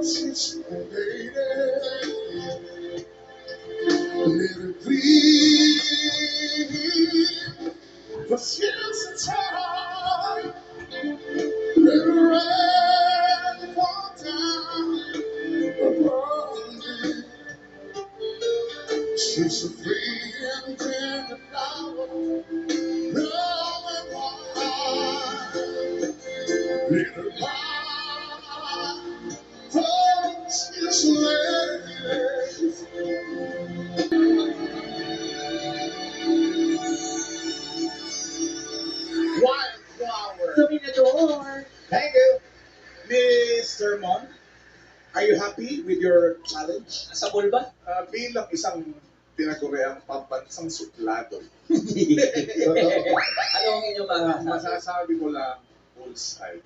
she's my lady. Little green, but she's a child. Little red, fall down upon me. She's a free and tender flower, love and wine. Little heart, she's a lady. Wildflower. Dominador. Thank you, Mr. Mon. Are you happy with your challenge? Sa pool ba? Bilang isang tinaguriang pambansang suplado, Ano ang inyong mga masasabi ko lang bullseye.